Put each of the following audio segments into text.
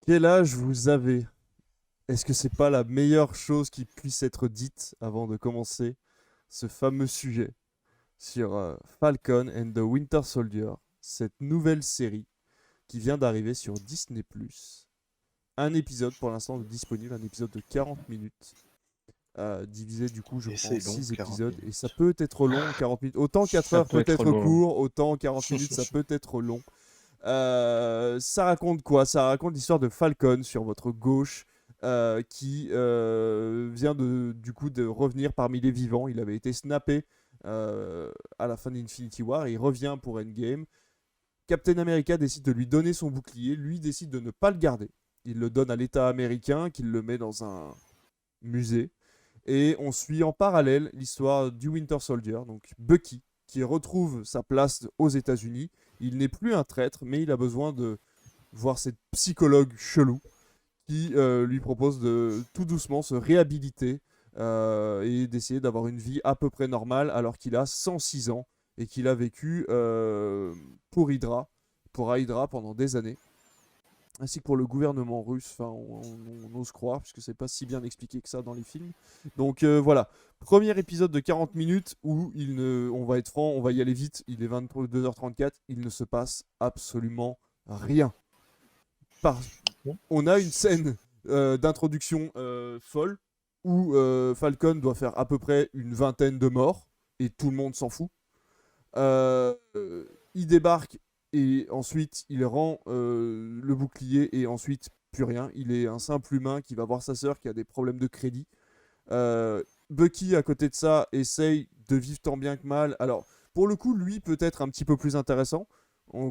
Quel âge vous avez? Est-ce que c'est pas la meilleure chose qui puisse être dite avant de commencer ce fameux sujet sur Falcon and the Winter Soldier, cette nouvelle série qui vient d'arriver sur Disney+. Un épisode pour l'instant disponible, un épisode de 40 minutes, divisé du coup je Et crois en c'est long, 6 40 épisodes, et ça minutes. peut être long, 40 minutes. Autant 4 Ça heures peut peut être être long. court, autant 40 minutes ça peut être long. Ça raconte quoi? Ça raconte l'histoire de Falcon sur votre gauche, qui vient du coup de revenir parmi les vivants. Il avait été snappé à la fin d'Infinity War et il revient pour Endgame. Captain America décide de lui donner son bouclier, lui décide de ne pas le garder. Il le donne à l'État américain, qui le met dans un musée. Et on suit en parallèle l'histoire du Winter Soldier, donc Bucky, qui retrouve sa place aux États-Unis. Il n'est plus un traître, mais il a besoin de voir cette psychologue chelou qui lui propose de tout doucement se réhabiliter et d'essayer d'avoir une vie à peu près normale alors qu'il a 106 ans et qu'il a vécu pour Hydra pendant des années, ainsi que pour le gouvernement russe. Enfin, on ose croire, puisque c'est pas si bien expliqué que ça dans les films. Donc voilà, premier épisode de 40 minutes où on va être franc, on va y aller vite. Il est 22h34, il ne se passe absolument rien. Par- On a une scène d'introduction folle où Falcon doit faire à peu près une vingtaine de morts et tout le monde s'en fout. Il débarque et ensuite il rend le bouclier et ensuite plus rien. Il est un simple humain qui va voir sa sœur qui a des problèmes de crédit. Bucky à côté de ça essaye de vivre tant bien que mal. Alors pour le coup lui peut être un petit peu plus intéressant.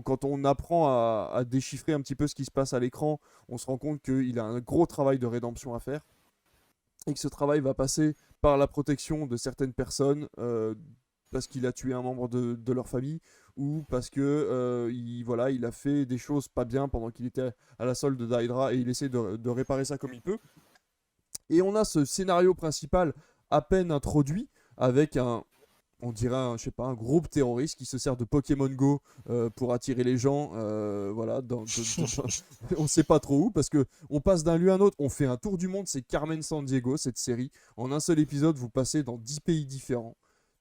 Quand on apprend à déchiffrer un petit peu ce qui se passe à l'écran, on se rend compte qu'il a un gros travail de rédemption à faire et que ce travail va passer par la protection de certaines personnes parce qu'il a tué un membre de leur famille ou parce que voilà, il a fait des choses pas bien pendant qu'il était à la solde d'Hydra et il essaie de réparer ça comme il peut. Et on a ce scénario principal à peine introduit avec on dirait je sais pas, un groupe terroriste qui se sert de Pokémon Go pour attirer les gens, voilà, on sait pas trop où, parce que on passe d'un lieu à un autre, on fait un tour du monde, c'est Carmen San Diego, cette série. En un seul épisode, vous passez dans 10 pays différents.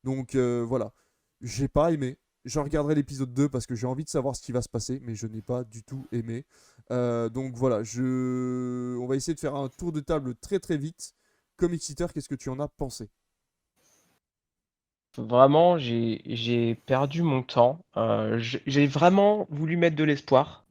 Donc voilà, j'ai pas aimé. Je regarderai l'épisode 2 parce que j'ai envie de savoir ce qui va se passer, mais je n'ai pas du tout aimé. Donc voilà, on va essayer de faire un tour de table très très vite. Comic Eater, qu'est-ce que tu en as pensé? Vraiment, j'ai perdu mon temps. J'ai vraiment voulu mettre de l'espoir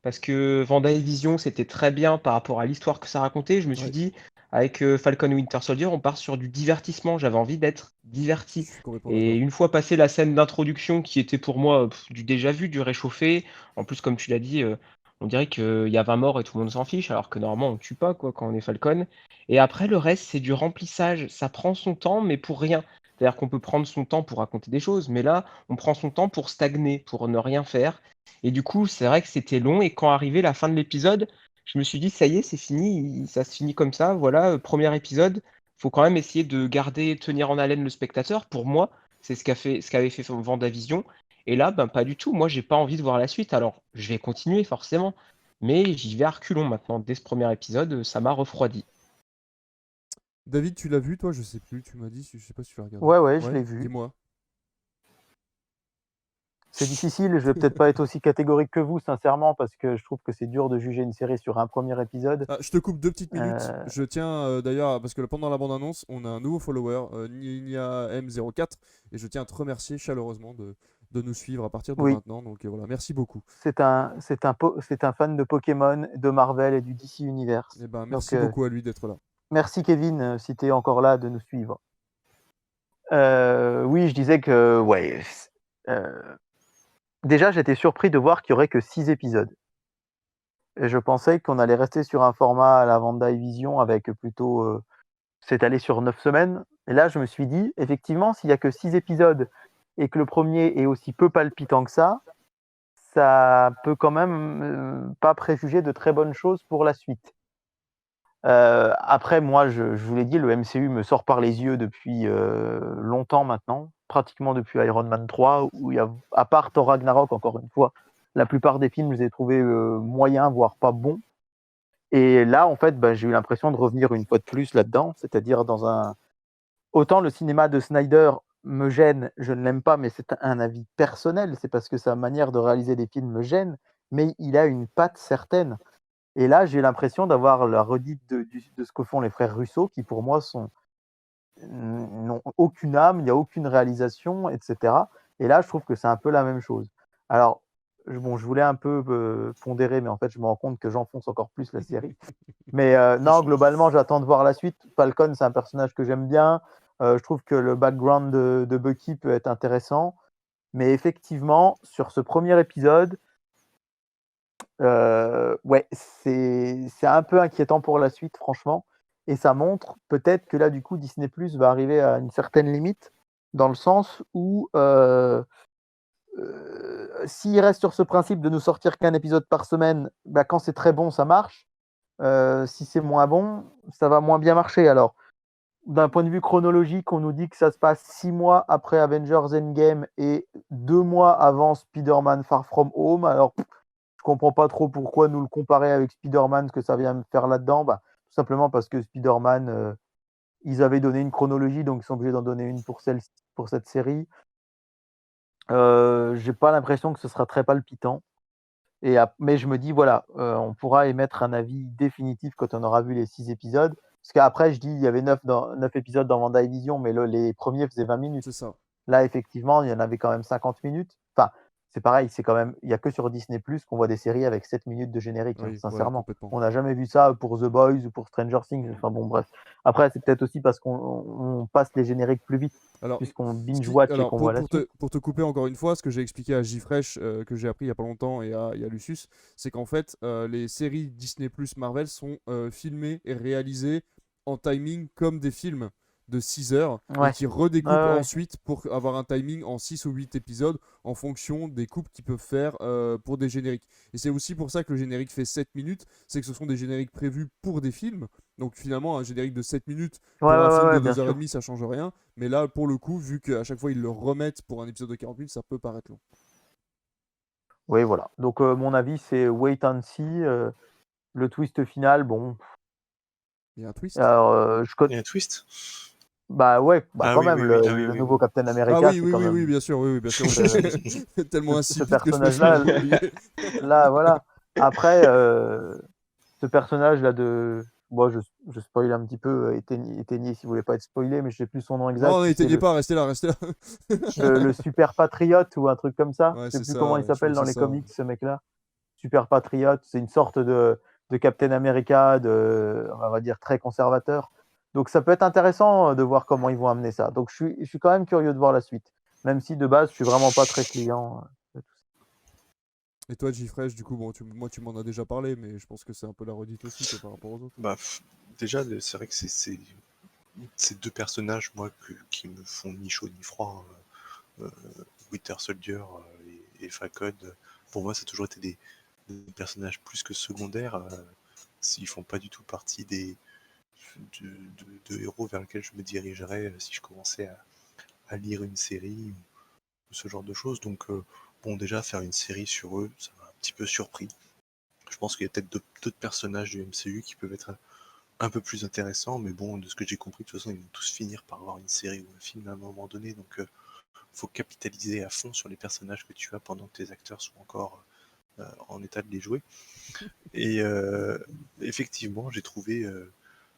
parce que Vision c'était très bien par rapport à l'histoire que ça racontait. Je me suis Ouais, dit, avec Falcon Winter Soldier, on part sur du divertissement. J'avais envie d'être je diverti. suis complètement Et d'accord. une fois passé la scène d'introduction qui était pour moi du déjà vu, du réchauffé, en plus, comme tu l'as dit, on dirait qu'il y a 20 morts et tout le monde s'en fiche, alors que normalement on tue pas quoi, quand on est Falcon. Et après, le reste, c'est du remplissage. Ça prend son temps, mais pour rien. C'est-à-dire qu'on peut prendre son temps pour raconter des choses, mais là, on prend son temps pour stagner, pour ne rien faire. Et du coup, c'est vrai que c'était long. Et quand arrivait la fin de l'épisode, je me suis dit, ça y est, c'est fini, ça se finit comme ça. Voilà, premier épisode. Faut quand même essayer de garder, tenir en haleine le spectateur. Pour moi, c'est ce qu'avait fait Vendavision. Et là, ben pas du tout. Moi, j'ai pas envie de voir la suite. Alors, je vais continuer forcément, mais j'y vais à reculons maintenant. Dès ce premier épisode, ça m'a refroidi. David, tu l'as vu, toi? Je sais plus, tu m'as dit, je sais pas si tu l'as regardé. Ouais, ouais, je Ouais, l'ai vu. dis-moi. C'est difficile, je vais peut-être pas être aussi catégorique que vous, sincèrement, parce que je trouve que c'est dur de juger une série sur un premier épisode. Ah, je te coupe 2 petites minutes. Euh, Je tiens d'ailleurs, parce que pendant la bande-annonce, on a un nouveau follower, Nia M04, et je tiens à te remercier chaleureusement de nous suivre à partir de oui, maintenant. Donc voilà, merci beaucoup. c'est un fan de Pokémon, de Marvel et du DC Universe. Et ben, Donc, merci beaucoup à lui d'être là. merci Kevin, si tu es encore là, de nous suivre. Oui, je disais que, ouais, déjà, j'étais surpris de voir qu'il y aurait que 6 épisodes. Et je pensais qu'on allait rester sur un format à la Vision avec plutôt s'étaler sur 9 semaines. Et là, je me suis dit, effectivement, s'il y a que 6 épisodes et que le premier est aussi peu palpitant que ça peut quand même pas préjuger de très bonnes choses pour la suite. Après, moi, je vous l'ai dit, le MCU me sort par les yeux depuis longtemps maintenant, pratiquement depuis Iron Man 3, où il y a, à part Thor Ragnarok, encore une fois, la plupart des films, je les ai trouvés moyens, voire pas bons. Et là, en fait, j'ai eu l'impression de revenir une fois de plus là-dedans, c'est-à-dire autant le cinéma de Snyder me gêne, je ne l'aime pas, mais c'est un avis personnel, c'est parce que sa manière de réaliser des films me gêne, mais il a une patte certaine. Et là, j'ai l'impression d'avoir la redite de ce que font les frères Russo, qui pour moi n'ont aucune âme, il n'y a aucune réalisation, etc. Et là, je trouve que c'est un peu la même chose. Alors, je voulais un peu pondérer, mais en fait, je me rends compte que j'enfonce encore plus la série. Mais non, globalement, j'attends de voir la suite. Falcon, c'est un personnage que j'aime bien. Je trouve que le background de Bucky peut être intéressant. Mais effectivement, sur ce premier épisode, ouais, c'est un peu inquiétant pour la suite, franchement. Et ça montre peut-être que là, du coup, Disney Plus va arriver à une certaine limite, dans le sens où s'il reste sur ce principe de nous sortir qu'un épisode par semaine, quand c'est très bon, ça marche. Si c'est moins bon, ça va moins bien marcher. Alors, d'un point de vue chronologique, on nous dit que ça se passe 6 mois après Avengers Endgame et 2 mois avant Spider-Man Far From Home. Alors, je comprends pas trop pourquoi nous le comparer avec Spider-Man, ce que ça vient me faire là-dedans. Tout simplement parce que Spider-Man, ils avaient donné une chronologie, donc ils sont obligés d'en donner une pour cette série. J'ai pas l'impression que ce sera très palpitant. Mais je me dis, voilà, on pourra émettre un avis définitif quand on aura vu les 6 épisodes. Parce qu'après, je dis, il y avait 9 épisodes dans WandaVision, mais les premiers faisaient 20 minutes. C'est ça. Là, effectivement, il y en avait quand même 50 minutes. Enfin, c'est pareil, il n'y a que sur Disney Plus qu'on voit des séries avec 7 minutes de générique, Oui, voilà, sincèrement. complètement. On n'a jamais vu ça pour The Boys ou pour Stranger Things. Enfin bon, bref. Après, c'est peut-être aussi parce qu'on passe les génériques plus vite, Alors, puisqu'on binge-watch et qu'on voit la suite. pour te couper encore une fois, ce que j'ai expliqué à Jfresh, que j'ai appris il y a pas longtemps, et à Lucius, c'est qu'en fait, les séries Disney Plus Marvel sont filmées et réalisées en timing comme des films de 6 heures et Ouais. qui Ouais, redécoupent ouais. ensuite pour avoir un timing en 6 ou 8 épisodes en fonction des coupes qu'ils peuvent faire pour des génériques. Et c'est aussi pour ça que le générique fait 7 minutes, c'est que ce sont des génériques prévus pour des films. Donc finalement, un générique de 7 minutes Ouais, pour ouais, un ouais, film de ouais, bien 2h30, sûr. ça change rien. Mais là, pour le coup, vu qu'à chaque fois ils le remettent pour un épisode de 40 minutes, ça peut paraître long. Oui, voilà. Donc, mon avis, c'est wait and see. Le twist final, bon. Il y a un twist. Alors, Il y a un twist. bah ouais, Ah quand oui, même, oui, oui. Ah oui, le oui, nouveau oui. Captain Ah America, oui, c'est oui, quand oui, même oui, bien sûr, oui, oui, bien sûr. ce, Tellement ce insipide que je me suis personnage-là. même oublié. Là, voilà. Après, ce personnage-là bon, je spoil un petit peu, éteignez si vous voulez pas être spoilé, mais je sais plus son nom exact. Non, C'est n'éteignez pas, restez là, restez là. le super patriote ou un truc comme ça. Ouais, Je sais c'est plus ça, comment il ouais, je crois s'appelle que dans c'est les ça. comics, ce mec-là. Super patriote, c'est une sorte de Captain America, on va dire, très conservateur. Donc ça peut être intéressant de voir comment ils vont amener ça. Donc je suis quand même curieux de voir la suite, même si de base je suis vraiment pas très client. Et toi, Jfresh, du coup, bon, moi, tu m'en as déjà parlé, mais je pense que c'est un peu la redite aussi quoi, par rapport aux autres. Déjà, c'est vrai que c'est ces deux personnages, moi, qui me font ni chaud ni froid. Winter Soldier et Falcon, pour moi, ça a toujours été des personnages plus que secondaires. S'ils font pas du tout partie de héros vers lesquels je me dirigerais si je commençais à lire une série ou ce genre de choses. Donc, bon, déjà, faire une série sur eux, ça m'a un petit peu surpris. Je pense qu'il y a peut-être d'autres personnages du MCU qui peuvent être un peu plus intéressants, mais bon, de ce que j'ai compris, de toute façon, ils vont tous finir par avoir une série ou un film à un moment donné, donc faut capitaliser à fond sur les personnages que tu as pendant que tes acteurs sont encore en état de les jouer. Et effectivement, j'ai trouvé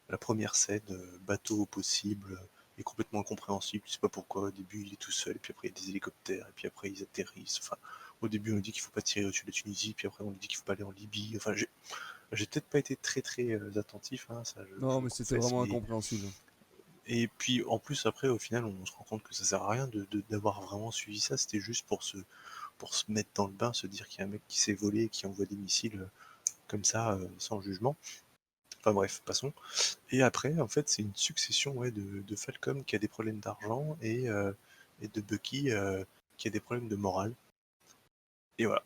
la première scène, bateau au possible, est complètement incompréhensible. Je sais pas pourquoi. Au début, il est tout seul, puis après, il y a des hélicoptères, et puis après, ils atterrissent. Enfin, au début, on dit qu'il faut pas tirer au-dessus de la Tunisie, puis après, on dit qu'il faut pas aller en Libye. Enfin, j'ai peut-être pas été très très attentif, hein, ça je Non, le mais c'était confesse, vraiment mais incompréhensible. et puis en plus après au final on se rend compte que ça sert à rien d'avoir vraiment suivi ça, c'était juste pour se mettre dans le bain, se dire qu'il y a un mec qui s'est volé et qui envoie des missiles comme ça, sans jugement. Enfin bref, passons. Et après, en fait, c'est une succession de Falcon qui a des problèmes d'argent et de Bucky qui a des problèmes de morale. Et voilà,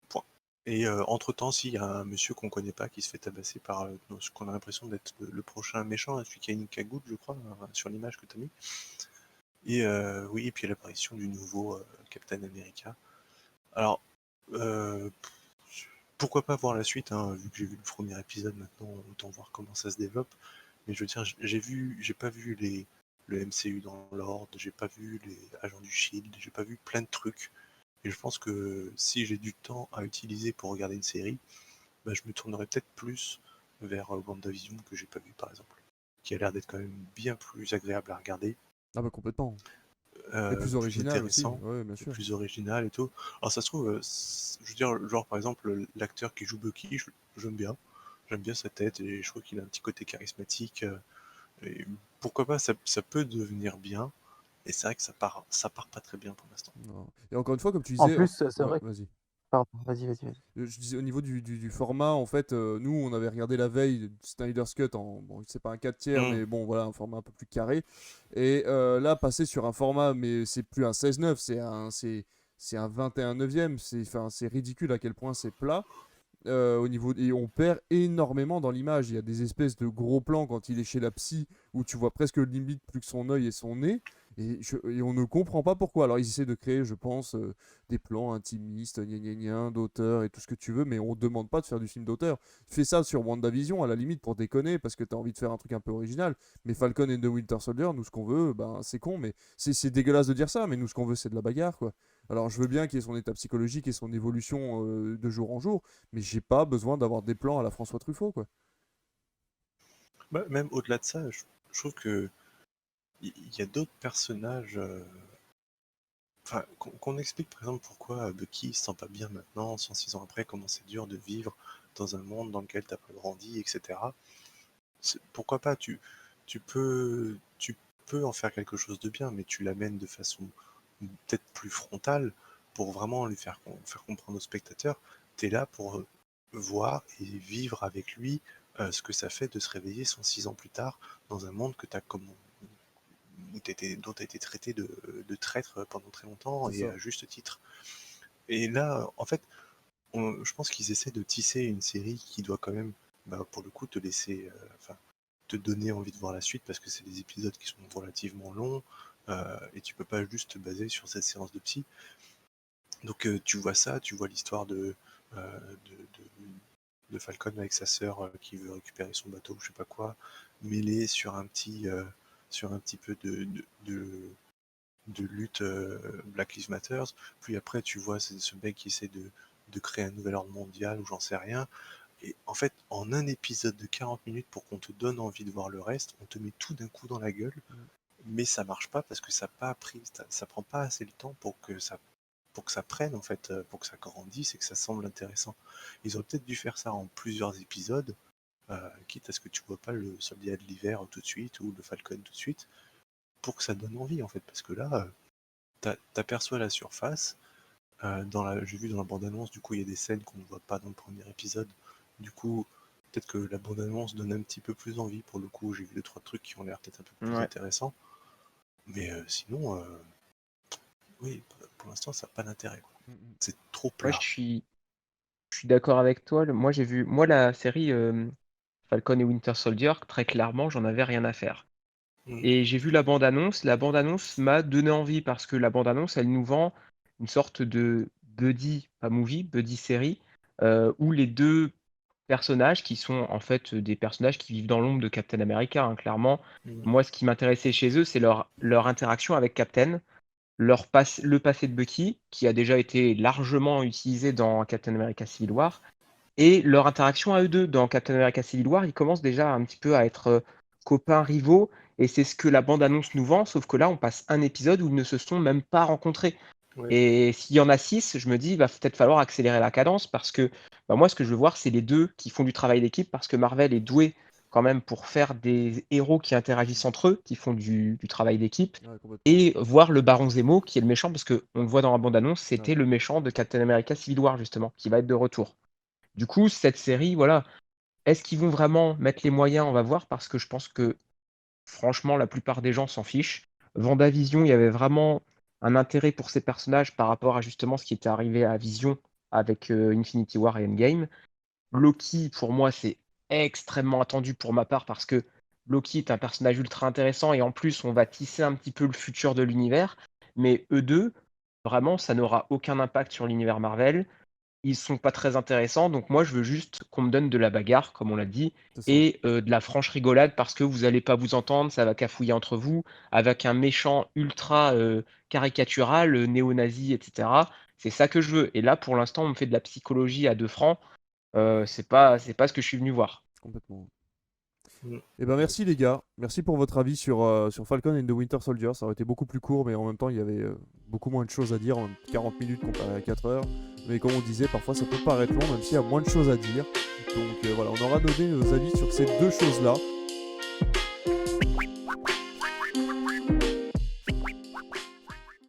point. Et entre-temps, s'il y a un monsieur qu'on connaît pas qui se fait tabasser par ce qu'on a l'impression d'être le prochain méchant, hein, celui qui a une cagoule, je crois, sur l'image que tu as mis. Et oui, et puis l'apparition du nouveau Captain America. Alors, pourquoi pas voir la suite, hein, vu que j'ai vu le premier épisode maintenant, autant voir comment ça se développe. Mais je veux dire, j'ai pas vu le MCU dans l'ordre, j'ai pas vu les Agents du Shield, j'ai pas vu plein de trucs. Et je pense que si j'ai du temps à utiliser pour regarder une série, bah, je me tournerai peut-être plus vers WandaVision que j'ai pas vu par exemple, qui a l'air d'être quand même bien plus agréable à regarder, Ah bah complètement. Et plus plus original aussi, intéressant, ouais, bien sûr. plus original et tout. Alors ça se trouve, je veux dire, genre par exemple, l'acteur qui joue Bucky, j'aime bien. J'aime bien sa tête et je trouve qu'il a un petit côté charismatique. Et pourquoi pas, ça peut devenir bien. Et c'est vrai que ça part pas très bien pour l'instant. Non. Et encore une fois, comme tu En disais, plus, c'est ouais, vrai. vas-y. Pardon, vas-y. Je disais au niveau du format, en fait, nous, on avait regardé la veille Snyder's Cut en, bon, c'est pas un 4/3, Hmm. mais bon, voilà, un format un peu plus carré. Et là, passer sur un format, mais c'est plus un 16-9, c'est un 21/9. Enfin, c'est ridicule à quel point c'est plat. Au niveau et on perd énormément dans l'image. Il y a des espèces de gros plans quand il est chez la psy où tu vois presque limite plus que son œil et son nez. Et on ne comprend pas pourquoi. Alors ils essaient de créer, je pense, des plans intimistes, d'auteur et tout ce que tu veux, mais on ne demande pas de faire du film d'auteur. Fais ça sur WandaVision à la limite pour déconner parce que tu as envie de faire un truc un peu original. Mais Falcon et The Winter Soldier, nous ce qu'on veut, ben, c'est con, mais c'est dégueulasse de dire ça, mais nous ce qu'on veut c'est de la bagarre quoi. Alors je veux bien qu'il y ait son état psychologique et son évolution de jour en jour, mais j'ai pas besoin d'avoir des plans à la François Truffaut, quoi. Bah, même au-delà de ça, je trouve que il y a d'autres personnages. Enfin, qu'on explique par exemple pourquoi Bucky se sent pas bien maintenant, 106 ans après, comment c'est dur de vivre dans un monde dans lequel t'as pas grandi, etc. Pourquoi pas, tu peux en faire quelque chose de bien, mais tu l'amènes de façon peut-être plus frontale pour vraiment lui faire comprendre au spectateur, t'es là pour voir et vivre avec lui ce que ça fait de se réveiller 106 ans plus tard dans un monde que t'as comme dont tu as été traité de traître pendant très longtemps C'est et ça. à juste titre. Et là, en fait, je pense qu'ils essaient de tisser une série qui doit quand même, bah, pour le coup, te laisser, enfin, te donner envie de voir la suite parce que c'est des épisodes qui sont relativement longs et tu peux pas juste te baser sur cette séance de psy. Donc tu vois ça, tu vois l'histoire euh, de, de Falcon avec sa sœur qui veut récupérer son bateau, je sais pas quoi, mêlé sur un petit peu de lutte Black Lives Matter. Puis après, tu vois ce mec qui essaie de créer un nouvel ordre mondial ou j'en sais rien. Et en fait, en un épisode de 40 minutes, pour qu'on te donne envie de voir le reste, on te met tout d'un coup dans la gueule. Mm. Mais ça marche pas parce que ça prend pas assez le temps pour que ça prenne en fait, pour que ça grandisse et que ça semble intéressant. Ils auraient peut-être dû faire ça en plusieurs épisodes, quitte à ce que tu vois pas le soldat de l'hiver tout de suite ou le Falcon tout de suite, pour que ça donne envie en fait. Parce que là, t'aperçois la surface. J'ai vu dans la bande-annonce, du coup, il y a des scènes qu'on ne voit pas dans le premier épisode. Du coup, peut-être que la bande-annonce donne un petit peu plus envie. Pour le coup, j'ai vu 2-3 trucs qui ont l'air peut-être un peu plus Ouais. intéressants. Mais sinon, oui, pour l'instant, ça n'a pas d'intérêt, quoi. Mm. C'est trop Moi, plat. je suis d'accord avec toi. Moi, j'ai vu, moi, la série Falcon et Winter Soldier, très clairement, j'en avais rien à faire. Mm. Et j'ai vu la bande-annonce. La bande-annonce m'a donné envie parce que la bande-annonce, elle nous vend une sorte de buddy, pas movie, buddy série, où les deux personnages qui sont en fait des personnages qui vivent dans l'ombre de Captain America, hein, clairement. Mm. Moi, ce qui m'intéressait chez eux, c'est leur interaction avec Captain, le passé de Bucky, qui a déjà été largement utilisé dans Captain America Civil War, et leur interaction à eux deux. Dans Captain America Civil War, ils commencent déjà un petit peu à être copains, rivaux, et c'est ce que la bande-annonce nous vend, sauf que là, on passe un épisode où ils ne se sont même pas rencontrés. Ouais. Et s'il y en a 6, je me dis, il va peut-être falloir accélérer la cadence, parce que bah, moi, ce que je veux voir, c'est les deux qui font du travail d'équipe, parce que Marvel est doué quand même pour faire des héros qui interagissent entre eux, qui font du travail d'équipe, Ouais, complètement. et voir le Baron Zemo, qui est le méchant, parce qu'on le voit dans la bande-annonce, c'était Ouais. le méchant de Captain America Civil War, justement, qui va être de retour. Du coup, cette série, voilà, est-ce qu'ils vont vraiment mettre les moyens? On va voir, parce que je pense que franchement, la plupart des gens s'en fichent. Vendavision, il y avait vraiment un intérêt pour ces personnages par rapport à justement ce qui était arrivé à Vision avec Infinity War et Endgame. Loki, pour moi, c'est extrêmement attendu pour ma part parce que Loki est un personnage ultra intéressant et en plus, on va tisser un petit peu le futur de l'univers. Mais eux deux, vraiment, ça n'aura aucun impact sur l'univers Marvel. ils sont pas très intéressants. Donc moi, je veux juste qu'on me donne de la bagarre, comme on l'a dit, C'est ça. et de la franche rigolade parce que vous allez pas vous entendre, ça va cafouiller entre vous, avec un méchant ultra caricatural, néo-nazi, etc. C'est ça que je veux. Et là, pour l'instant, on me fait de la psychologie à 2 francs. C'est pas ce que je suis venu voir. Complètement. Mm. Et ben merci les gars, merci pour votre avis sur Falcon and the Winter Soldier. Ça aurait été beaucoup plus court, mais en même temps il y avait beaucoup moins de choses à dire en 40 minutes comparé à 4 heures. Mais comme on disait, parfois ça peut paraître long, même s'il y a moins de choses à dire. Donc voilà, on aura donné nos avis sur ces deux choses-là.